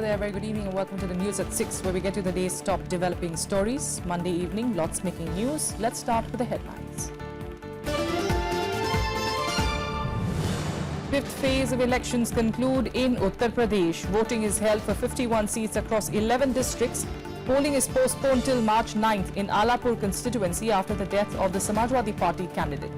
there, very good evening and welcome to the news at 6, where we get to the day's top developing stories. Monday evening, lots making news. Let's start with the headlines. Fifth phase of elections conclude in Uttar Pradesh. Voting is held for 51 seats across 11 districts. Polling is postponed till March 9th in Alapur constituency after the death of the Samajwadi Party candidate.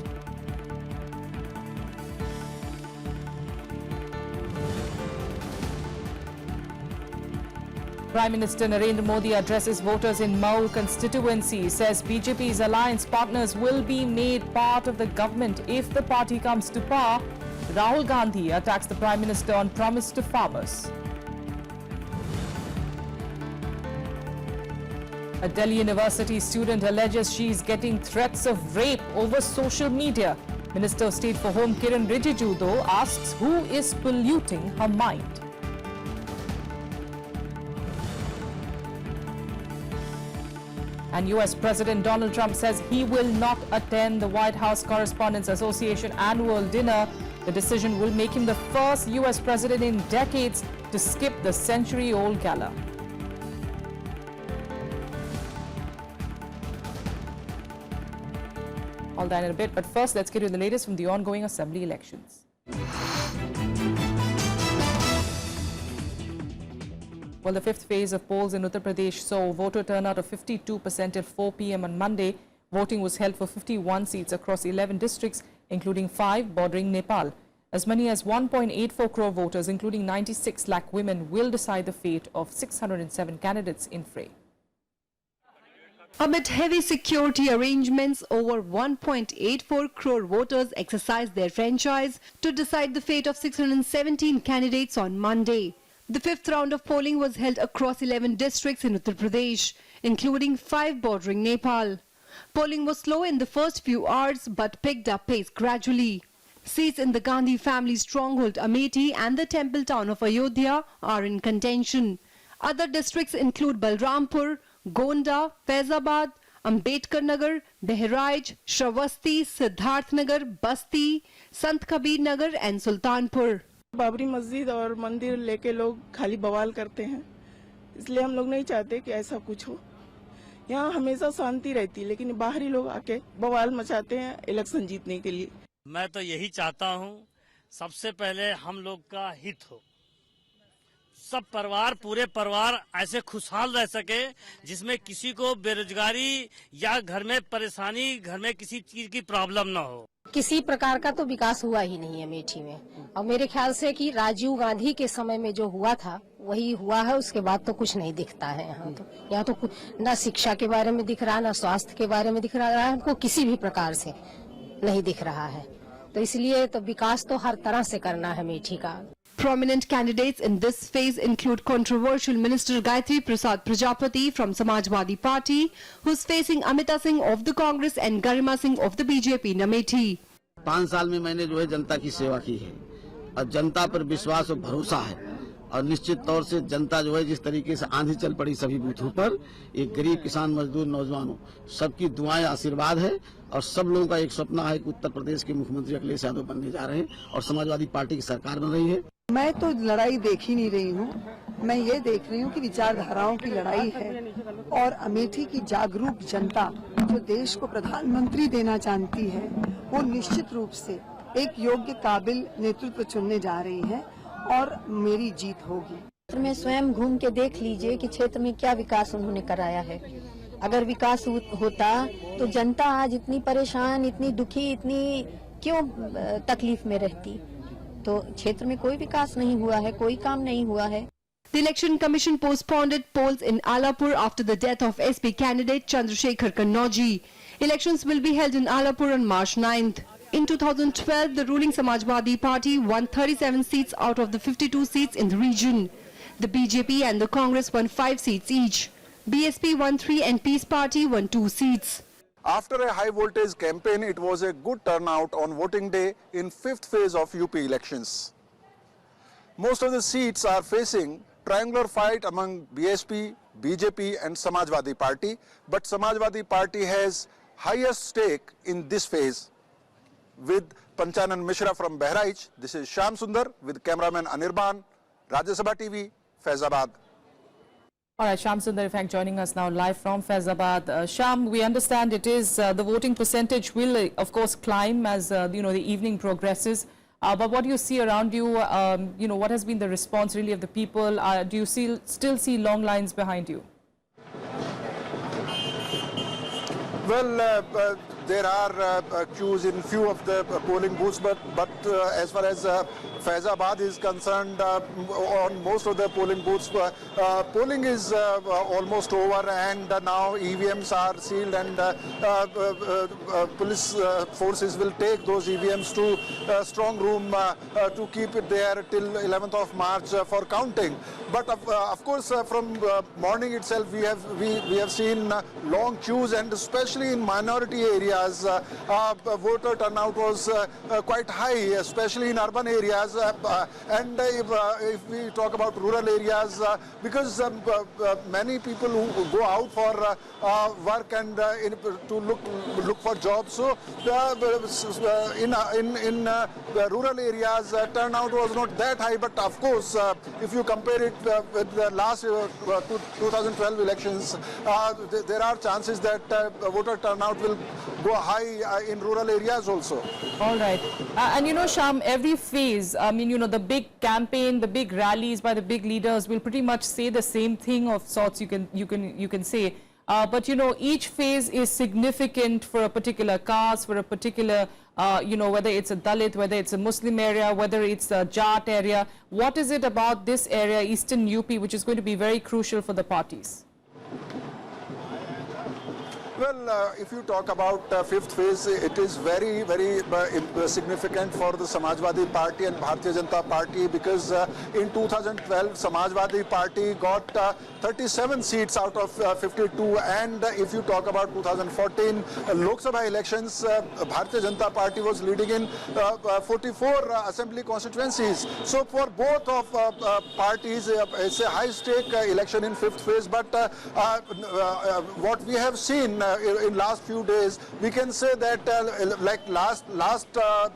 Prime Minister Narendra Modi addresses voters in Maul constituency, says BJP's alliance partners will be made part of the government if the party comes to power. Rahul Gandhi attacks the Prime Minister on promise to farmers. A Delhi University student alleges she is getting threats of rape over social media. Minister of State for Home Kiran Rijiju, though, asks who is polluting her mind. And US President Donald Trump says he will not attend the White House Correspondents Association annual dinner. The decision will make him the first US president in decades to skip the century-old gala. All that in a bit, but first let's get you the latest from the ongoing assembly elections. Well, the fifth phase of polls in Uttar Pradesh saw voter turnout of 52% at 4 p.m. on Monday. Voting was held for 51 seats across 11 districts, including 5 bordering Nepal. As many as 1.84 crore voters, including 96 lakh women, will decide the fate of 607 candidates in fray. Amid heavy security arrangements, over 1.84 crore voters exercised their franchise to decide the fate of 617 candidates on Monday. The fifth round of polling was held across 11 districts in Uttar Pradesh, including 5 bordering Nepal. Polling was slow in the first few hours but picked up pace gradually. Seats in the Gandhi family stronghold Amethi and the temple town of Ayodhya are in contention. Other districts include Balrampur, Gonda, Faizabad, Ambedkar Nagar, Bahraich, Shravasti, Siddharth Nagar, Basti, Sant Kabir Nagar and Sultanpur. Babri मस्जिद और मंदिर लेके लोग खाली बवाल करते हैं, इसलिए हम लोग नहीं चाहते कि ऐसा कुछ हो। यहाँ हमेशा शांति रहती है, लेकिन बाहरी लोग आके बवाल मचाते हैं इलेक्शन जीतने के लिए। मैं तो यही चाहता हूँ, सबसे पहले हम लोग का हित हो, सब परिवार, पूरे परिवार ऐसे खुशहाल रह सके जिसमें किसी को बेरोजगारी या घर में परेशानी, घर में किसी चीज की प्रॉब्लम ना हो। किसी प्रकार का तो विकास हुआ ही नहीं है अमेठी में, और मेरे ख्याल से कि राजीव गांधी के समय में जो हुआ था वही हुआ है, उसके बाद तो कुछ नहीं दिखता है। यहाँ तो कुछ न शिक्षा के बारे में दिख रहा है, न स्वास्थ्य के बारे में दिख रहा है, हमको किसी भी प्रकार से नहीं दिख रहा है। तो इसलिए तो विकास तो हर तरह से करना है अमेठी का। Prominent candidates in this phase include controversial Minister Gayatri Prasad Prajapati from Samajwadi Party, who's facing Amita Singh of the Congress and Garima Singh of the BJP in Amethi. 5 साल में मैंने जो है जनता की सेवा की है और जनता पर विश्वास और भरोसा है, और निश्चित तौर से जनता जो है जिस तरीके से आंधी चल पड़ी सभी बूथों पर, एक गरीब किसान, मजदूर, नौजवानों सबकी दुआएं, आशीर्वाद है, और सब लोगों का एक सपना है कि उत्तर प्रदेश के मुख्यमंत्री अखिलेश यादव बनने जा रहे हैं और समाजवादी पार्टी की सरकार बन रही है। मैं तो लड़ाई देख ही नहीं रही हूँ, मैं ये देख रही हूँ कि विचारधाराओं की लड़ाई है, और अमेठी की जागरूक जनता जो देश को प्रधानमंत्री देना जानती है, वो निश्चित रूप से एक योग्य काबिल नेतृत्व चुनने जा रही है और मेरी जीत होगी। क्षेत्र में स्वयं घूम के देख लीजिए कि क्षेत्र में क्या विकास उन्होंने कराया है। अगर विकास होता तो जनता आज इतनी परेशान, इतनी दुखी, इतनी क्यों तकलीफ में रहती। तो क्षेत्र में कोई विकास नहीं हुआ है, कोई काम नहीं हुआ है। The Election Commission postponed polls in Alapur after the death of SP candidate Chandrasekhar Kannoji. Elections will be held in Alapur on March 9th. In 2012, the ruling Samajwadi Party won 37 seats out of the 52 seats in the region. The BJP and the Congress won 5 seats each. BSP won 3 and Peace Party won 2 seats. After a high-voltage campaign, it was a good turnout on voting day in fifth phase of UP elections. Most of the seats are facing triangular fight among BSP, BJP and Samajwadi Party, but Samajwadi Party has highest stake in this phase. With Panchanan Mishra from Bahraich, this is Shyam Sundar with cameraman Anirban, Rajya Sabha TV, Faizabad. All right, Sham Sundar, in fact, joining us now live from Faizabad. Sham, we understand it is the voting percentage will, of course, climb as you know, the evening progresses. But what do you see around you? You know, what has been the response really of the people? Do you still see long lines behind you? Well, there are queues in few of the polling booths, but as far as Faizabad is concerned, on most of the polling booths, polling is almost over, and now EVMs are sealed, and police forces will take those EVMs to strong room to keep it there till 11th of March for counting. But of course, from morning itself, we have seen long queues, and especially in minority areas, voter turnout was quite high, especially in urban areas. And if we talk about rural areas, because many people who go out for work and to look for jobs, so in rural areas, turnout was not that high. But of course, if you compare it with the last 2012 elections, there are chances that voter turnout will go high in rural areas also. All right. And you know, Sham, every phase, I mean, you know, the big campaign, the big rallies by the big leaders will pretty much say the same thing of sorts, you can say. But you know, each phase is significant for a particular caste, for a particular, you know, whether it's a Dalit, whether it's a Muslim area, whether it's a Jat area. What is it about this area, Eastern UP, which is going to be very crucial for the parties? Well, if you talk about fifth phase, it is very, very significant for the Samajwadi Party and Bharatiya Janata Party, because in 2012, Samajwadi Party got 37 seats out of 52, and if you talk about 2014 Lok Sabha elections, Bharatiya Janata Party was leading in 44 assembly constituencies. So for both of parties, it's a high-stake election in fifth phase. But what we have seen in last few days, we can say that like last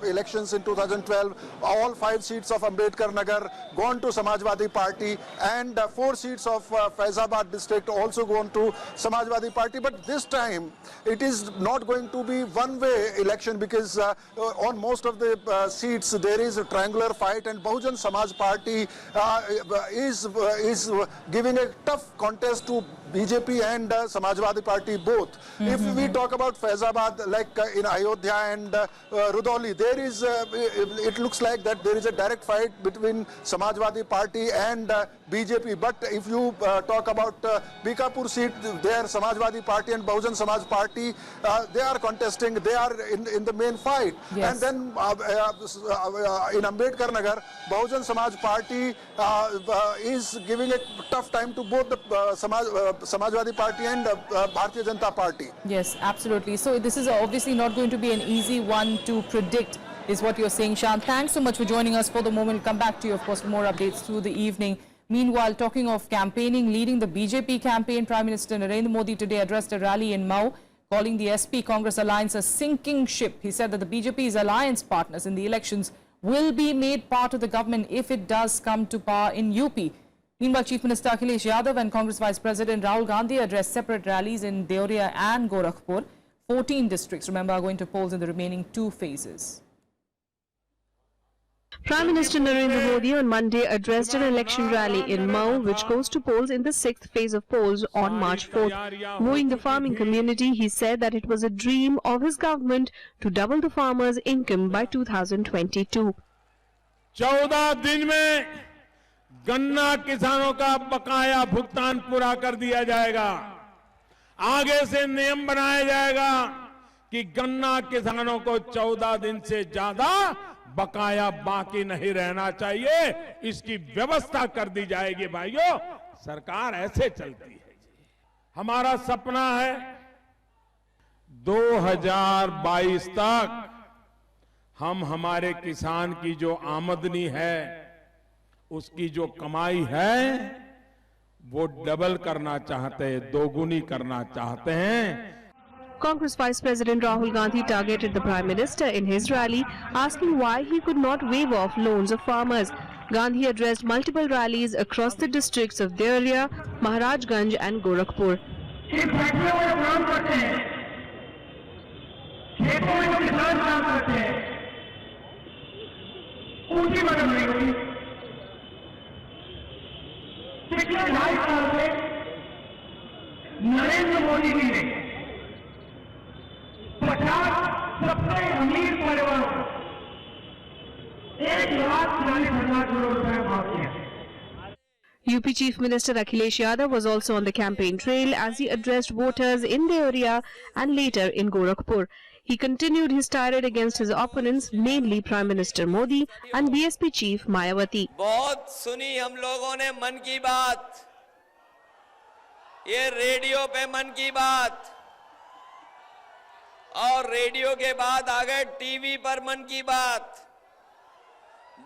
elections in 2012, all 5 seats of Ambedkar Nagar gone to Samajwadi Party, and 4 seats of Faizabad district also gone to Samajwadi Party. But this time it is not going to be one-way election, because on most of the seats there is a triangular fight, and Bahujan Samaj Party is giving a tough contest to BJP and Samajwadi Party both. If we talk about Faizabad, like in Ayodhya and Rudauli, there is, it looks like that there is a direct fight between Samajwadi Party and BJP. But if you talk about Bikapur seat, there Samajwadi Party and Bahujan Samaj Party, they are contesting, they are in the main fight. Yes. And then in Ambedkar Nagar, Bahujan Samaj Party is giving a tough time to both the Samajwadi Party and Bharatiya Janata Party. Yes, absolutely. So this is obviously not going to be an easy one to predict, is what you're saying, Sham. Thanks so much for joining us for the moment. We'll come back to you, of course, for more updates through the evening. Meanwhile, talking of campaigning, leading the BJP campaign, Prime Minister Narendra Modi today addressed a rally in Mau, calling the SP Congress alliance a sinking ship. He said that the BJP's alliance partners in the elections will be made part of the government if it does come to power in UP. Meanwhile, Chief Minister Akhilesh Yadav and Congress Vice President Rahul Gandhi addressed separate rallies in Deoria and Gorakhpur. 14 districts, remember, are going to polls in the remaining 2 phases. Prime Minister Narendra Modi on Monday addressed an election rally in Mau, which goes to polls in the 6th phase of polls on March 4th. Wooing the farming community, he said that it was a dream of his government to double the farmers' income by 2022. 14 दिन में गन्ना किसानों का बकाया भुगतान पूरा कर दिया जाएगा। आगे से नियम बनाया जाएगा कि गन्ना किसानों को 14 दिन से ज्यादा बकाया बाकी नहीं रहना चाहिए, इसकी व्यवस्था कर दी जाएगी। भाइयों, सरकार ऐसे चलती है। हमारा सपना है 2022 तक हम हमारे किसान की जो आमदनी है, उसकी जो कमाई है, वो डबल करना चाहते हैं, दोगुनी करना चाहते हैं। Congress Vice President Rahul Gandhi targeted the Prime Minister in his rally, asking why he could not waive off loans of farmers. Gandhi addressed multiple rallies across the districts of Deoria, Maharajganj and Gorakhpur. Narendra Modi ji ने 50 सबसे अमीर परिवारों को 1,40,000 करोड़ रुपए माफ किया। UP Chief Minister Akhilesh Yadav was also on the campaign trail as he addressed voters in Deoria and later in Gorakhpur. He continued his tirade against his opponents, mainly Prime Minister Modi and BSP Chief Mayawati. बहुत सुनी हम लोगों ने मन की बात, ये radio पे मन की बात, और रेडियो के बाद आ गए टीवी पर मन की बात।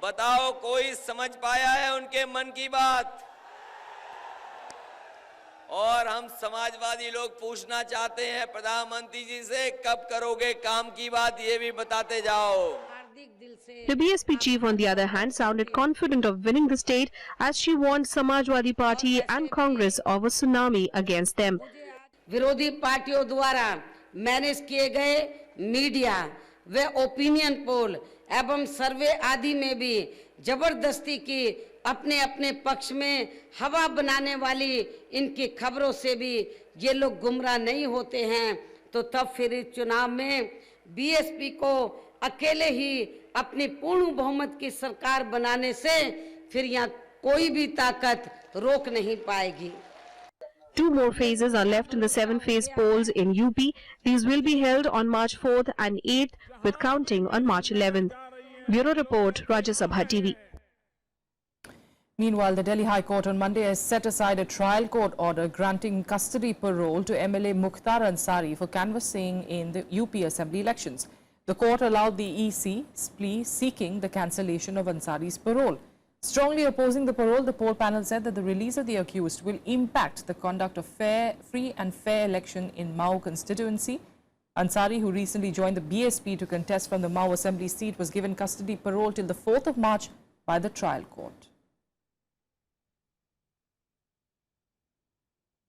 बताओ कोई समझ पाया है उनके मन की बात? और हम समाजवादी लोग पूछना चाहते हैं प्रधानमंत्री जी से, कब करोगे काम की बात, ये भी बताते जाओ। The BSP chief, on the other hand, sounded confident of winning the state as she warned Samajwadi Party and Congress of a tsunami against them. विरोधी पार्टियों द्वारा मैनेज किए गए मीडिया व ओपिनियन पोल एवं सर्वे आदि में भी जबरदस्ती की अपने अपने पक्ष में हवा बनाने वाली इनकी खबरों से भी ये लोग गुमराह नहीं होते हैं, तो तब फिर इस चुनाव में बीएसपी को अकेले ही अपनी पूर्ण बहुमत की सरकार बनाने से फिर यहाँ कोई भी ताकत रोक नहीं पाएगी। 2 more phases are left in the 7-phase polls in UP. These will be held on March 4th and 8th with counting on March 11th. Bureau Report, Rajya Sabha TV. Meanwhile, the Delhi High Court on Monday has set aside a trial court order granting custody parole to MLA Mukhtar Ansari for canvassing in the UP Assembly elections. The court allowed the EC plea seeking the cancellation of Ansari's parole. Strongly opposing the parole, the poll panel said that the release of the accused will impact the conduct of free and fair election in Mau constituency. Ansari, who recently joined the BSP to contest from the Mau Assembly seat, was given custody parole till the 4th of March by the trial court.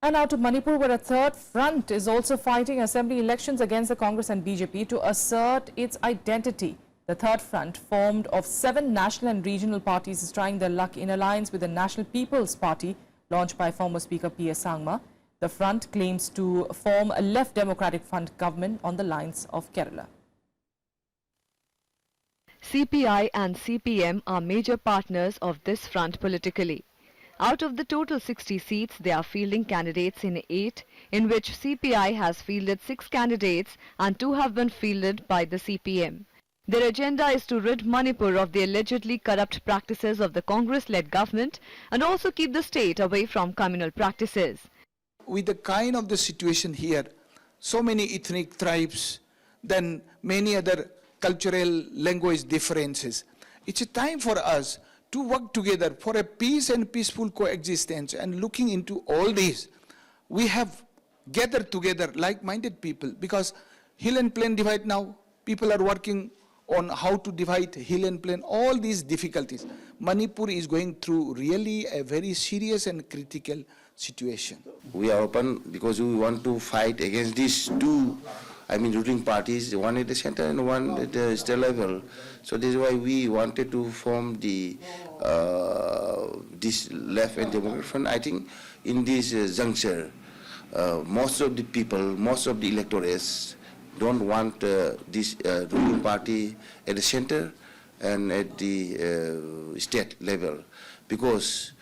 And now to Manipur, where a third front is also fighting assembly elections against the Congress and BJP to assert its identity. The third front, formed of 7 national and regional parties, is trying their luck in alliance with the National People's Party, launched by former Speaker P.S. Sangma. The front claims to form a left Democratic Front government on the lines of Kerala. CPI and CPM are major partners of this front politically. Out of the total 60 seats, they are fielding candidates in 8, in which CPI has fielded 6 candidates and 2 have been fielded by the CPM. Their agenda is to rid Manipur of the allegedly corrupt practices of the Congress-led government and also keep the state away from communal practices. With the kind of the situation here, so many ethnic tribes, then many other cultural language differences, it's a time for us to work together for a peace and peaceful coexistence. And looking into all this, we have gathered together like-minded people, because hill and plain divide now. People are working on how to divide hill and plain, all these difficulties. Manipur is going through really a very serious and critical situation. We are open because we want to fight against these two, ruling parties, one at the center and one at the state level. So this is why we wanted to form the this left and Democratic Front. I think in this juncture, most of the people, most of the electorates don't want this ruling party at the center and at the state level, because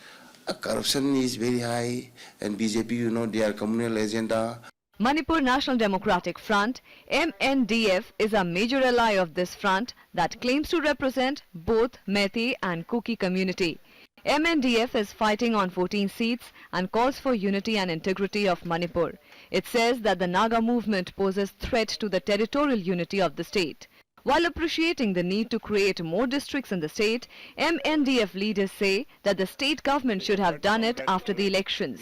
corruption is very high, and BJP, their communal agenda. Manipur National Democratic Front, MNDF, is a major ally of this front that claims to represent both Meitei and Kuki community. MNDF is fighting on 14 seats and calls for unity and integrity of Manipur. It says that the Naga movement poses threat to the territorial unity of the state. While appreciating the need to create more districts in the state, MNDF leaders say that the state government should have done it after the elections.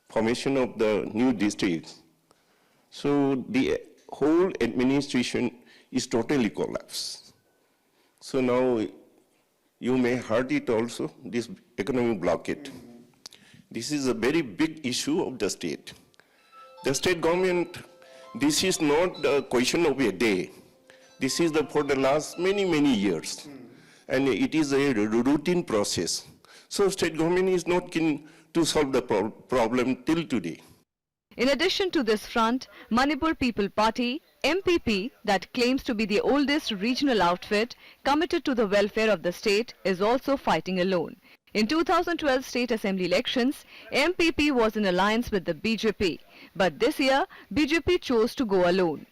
Formation of the new districts. So the whole administration is totally collapsed. So now You may heard it also, this economic blockade. This is a very big issue of the state. The state government, this is not a question of a day. This is for the last many years. And it is a routine process. So state government is not keen to solve the problem till today. In addition to this front, Manipur People Party, MPP, that claims to be the oldest regional outfit committed to the welfare of the state, is also fighting alone. In 2012 state assembly elections, MPP was in alliance with the BJP, but this year BJP chose to go alone.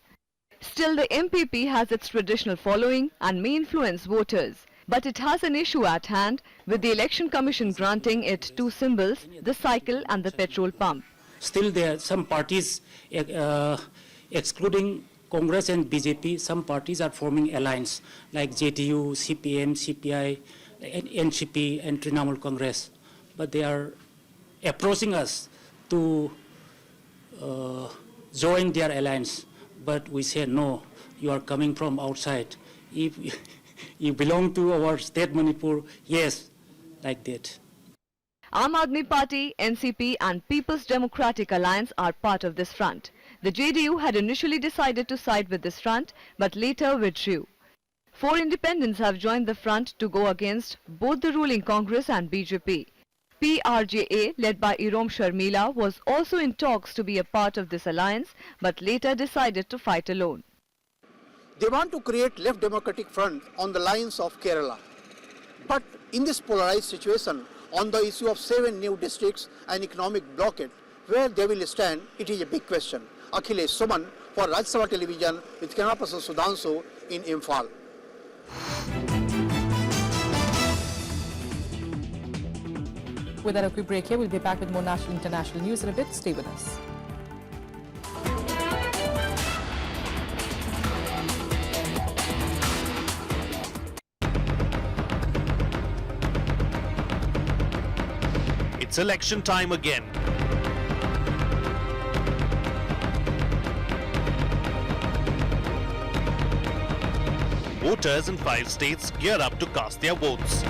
Still, the MPP has its traditional following and may influence voters, but it has an issue at hand, with the Election Commission granting it two symbols, the cycle and the petrol pump. Still, there are some parties, excluding Congress and BJP, some parties are forming alliance like JDU, CPM, CPI, NCP and Trinamool Congress. But they are approaching us to join their alliance. But we say, no, you are coming from outside. If you belong to our state Manipur, yes, like that. Aam Aadmi Party, NCP and People's Democratic Alliance are part of this front. The JDU had initially decided to side with this front, but later withdrew. 4 independents have joined the front to go against both the ruling Congress and BJP. PRJA, led by Irom Sharmila, was also in talks to be a part of this alliance, but later decided to fight alone. They want to create left democratic front on the lines of Kerala. But in this polarized situation, on the issue of 7 new districts and economic blockade, where they will stand, it is a big question. Akhilesh Suman for Rajya Sabha Television with Camera Person Sudhanshu in Imphal. With that, a quick break here. We'll be back with more national and international news in a bit. Stay with us. It's election time again. Voters in 5 states gear up to cast their votes.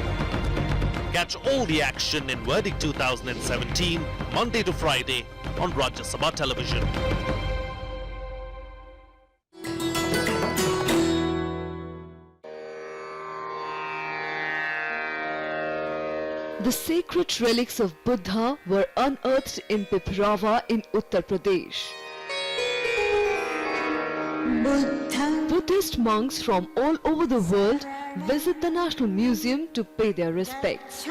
Catch all the action in Verdict 2017, Monday to Friday on Rajya Sabha Television. The sacred relics of Buddha were unearthed in Piprava in Uttar Pradesh. Buddhist monks from all over the world visit the National Museum to pay their respects.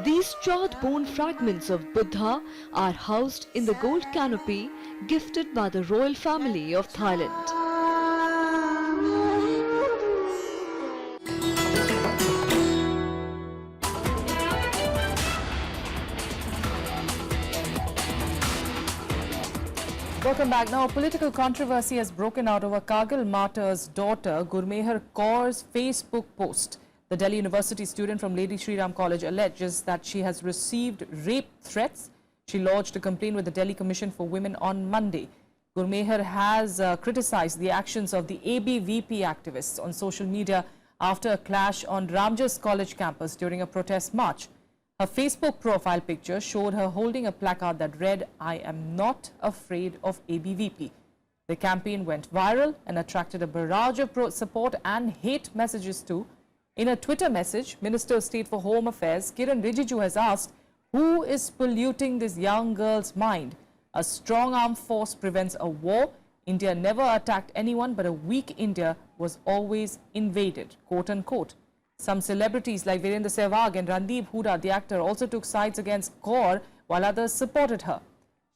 These charred bone fragments of Buddha are housed in the gold canopy gifted by the royal family of Thailand. Welcome back. Now, a political controversy has broken out over Kargil martyr's daughter Gurmehar Kaur's Facebook post. The Delhi University student from Lady Shri Ram College alleges that she has received rape threats. She lodged a complaint with the Delhi Commission for Women on Monday. Gurmehar has criticized the actions of the ABVP activists on social media after a clash on Ramjas College campus during a protest march. Her Facebook profile picture showed her holding a placard that read, "I am not afraid of ABVP." The campaign went viral and attracted a barrage of support and hate messages too. In a Twitter message, Minister of State for Home Affairs Kiran Rijiju has asked, who is polluting this young girl's mind? A strong armed force prevents a war. India never attacked anyone, but a weak India was always invaded, quote unquote. Some celebrities like Virendra Sehwag and Randeep Hooda, the actor, also took sides against Kaur while others supported her.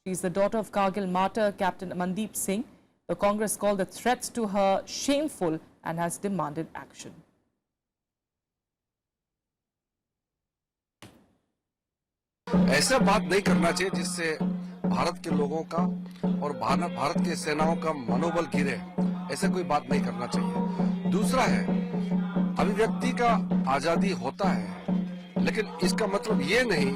She is the daughter of Kargil martyr Captain Amandeep Singh. The Congress called the threats to her shameful and has demanded action. ऐसा बात नहीं करना चाहिए जिससे भारत के लोगों का और भारत के सेनाओं का मनोबल गिरे। ऐसा कोई बात नहीं करना चाहिए। दूसरा है, अभिव्यक्ति का आजादी होता है, लेकिन इसका मतलब ये नहीं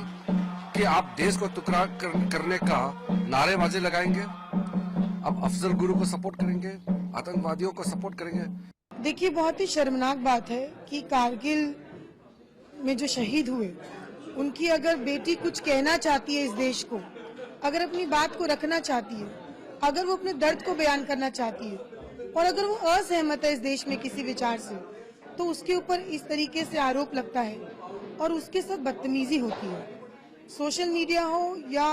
कि आप देश को टुकड़ा करने का नारेबाजी लगाएंगे, आप अफजल गुरु को सपोर्ट करेंगे, आतंकवादियों को सपोर्ट करेंगे। देखिए, बहुत ही शर्मनाक बात है कि कारगिल में जो शहीद हुए, उनकी अगर बेटी कुछ कहना चाहती है इस देश को, अगर अपनी बात को रखना चाहती है, अगर वो अपने दर्द को बयान करना चाहती है और अगर वो असहमत है इस देश में किसी विचार से, तो उसके ऊपर इस तरीके से आरोप लगता है और उसके साथ बदतमीजी होती है। सोशल मीडिया हो या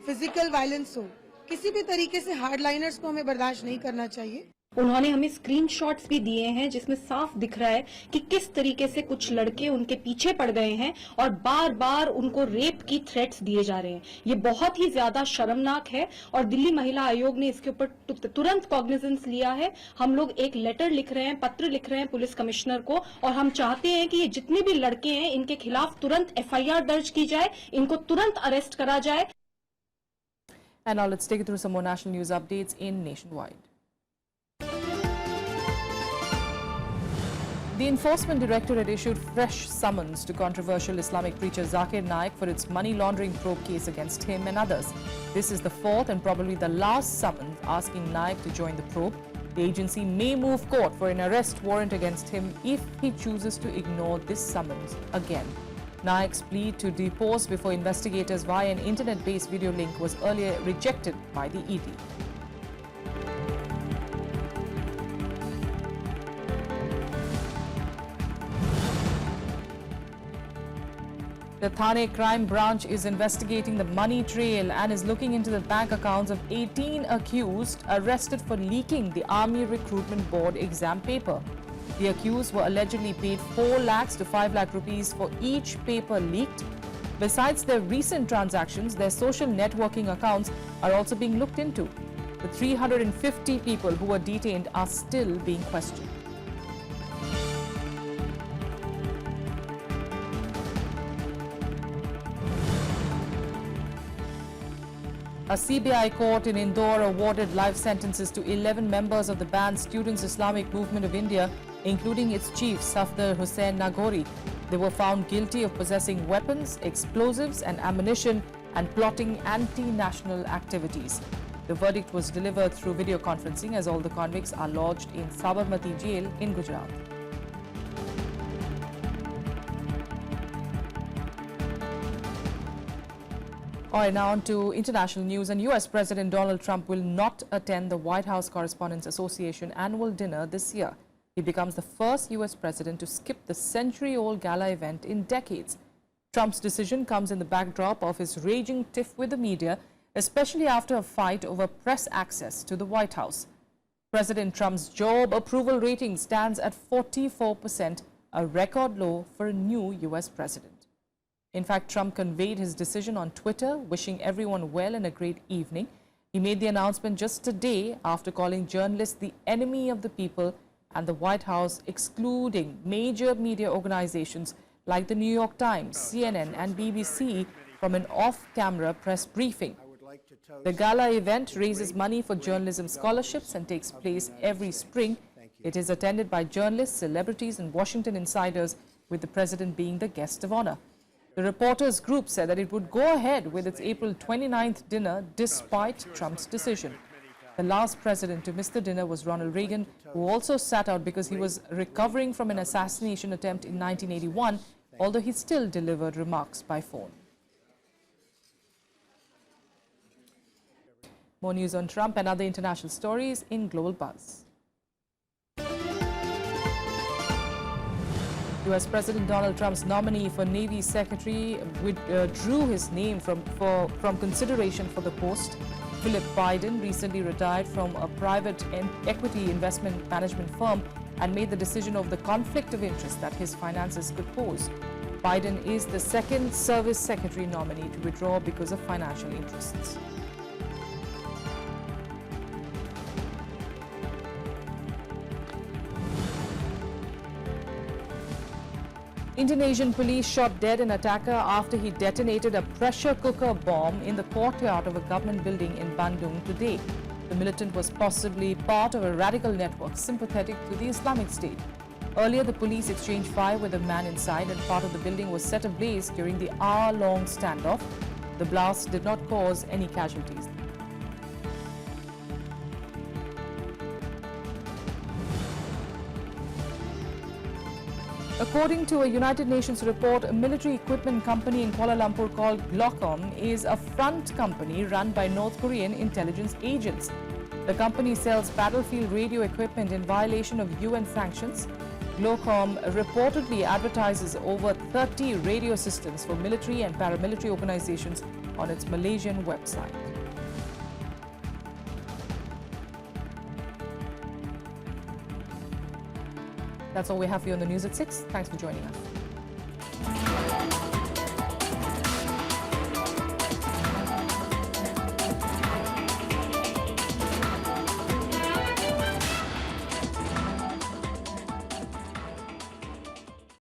फिजिकल वायलेंस हो, किसी भी तरीके से हार्डलाइनर्स को हमें बर्दाश्त नहीं करना चाहिए। उन्होंने हमें स्क्रीनशॉट्स भी दिए हैं जिसमें साफ दिख रहा है कि किस तरीके से कुछ लड़के उनके पीछे पड़ गए हैं और बार बार उनको रेप की थ्रेट्स दिए जा रहे हैं। ये बहुत ही ज्यादा शर्मनाक है और दिल्ली महिला आयोग ने इसके ऊपर तुरंत कॉग्निजेंस लिया है। हम लोग एक लेटर लिख रहे हैं, पत्र लिख रहे हैं पुलिस कमिश्नर को और हम चाहते हैं कि ये जितने भी लड़के हैं इनके खिलाफ तुरंत FIR दर्ज की जाए, इनको तुरंत अरेस्ट करा जाए। And now let's take you through some more national news updates in Nationwide. The Enforcement Directorate issued fresh summons to controversial Islamic preacher Zakir Naik for its money laundering probe case against him and others. This is the fourth and probably the last summons asking Naik to join the probe. The agency may move court for an arrest warrant against him if he chooses to ignore this summons again. Naik's plea to depose before investigators via an internet-based video link was earlier rejected by the ED. The Thane Crime Branch is investigating the money trail and is looking into the bank accounts of 18 accused arrested for leaking the Army Recruitment Board exam paper. The accused were allegedly paid 4 lakhs to 5 lakh rupees for each paper leaked. Besides their recent transactions, their social networking accounts are also being looked into. The 350 people who were detained are still being questioned. A CBI court in Indore awarded life sentences to 11 members of the banned Students Islamic Movement of India, including its chief Safdar Hussain Nagori. They were found guilty of possessing weapons, explosives and ammunition and plotting anti-national activities. The verdict was delivered through video conferencing as all the convicts are lodged in Sabarmati Jail in Gujarat. All right, now on to international news. And US President Donald Trump will not attend the White House Correspondents Association annual dinner this year. He becomes the first US president to skip the century-old gala event in decades. Trump's decision comes in the backdrop of his raging tiff with the media, especially after a fight over press access to the White House. President Trump's job approval rating stands at 44%, a record low for a new US president. In fact, Trump conveyed his decision on Twitter, wishing everyone well and a great evening. He made the announcement just a day after calling journalists the enemy of the people and the White House excluding major media organizations like the New York Times, CNN and BBC from an off-camera press briefing. The gala event raises money for journalism scholarships and takes place every spring. It is attended by journalists, celebrities and Washington insiders, with the president being the guest of honor. The reporters group said that it would go ahead with its April 29th dinner despite Trump's decision. The last president to miss the dinner was Ronald Reagan, who also sat out because he was recovering from an assassination attempt in 1981, although he still delivered remarks by phone. More news on Trump and other international stories in Global Buzz. US President Donald Trump's nominee for Navy Secretary withdrew his name from consideration for the post. Philip Biden recently retired from a private equity investment management firm and made the decision of the conflict of interest that his finances could pose. Biden is the second service secretary nominee to withdraw because of financial interests. Indonesian police shot dead an attacker after he detonated a pressure cooker bomb in the courtyard of a government building in Bandung today. The militant was possibly part of a radical network sympathetic to the Islamic State. Earlier, the police exchanged fire with a man inside and part of the building was set ablaze during the hour-long standoff. The blast did not cause any casualties. According to a United Nations report, a military equipment company in Kuala Lumpur called Glocom is a front company run by North Korean intelligence agents. The company sells battlefield radio equipment in violation of UN sanctions. Glocom reportedly advertises over 30 radio systems for military and paramilitary organizations on its Malaysian website. That's all we have for you on the news at 6. Thanks for joining us.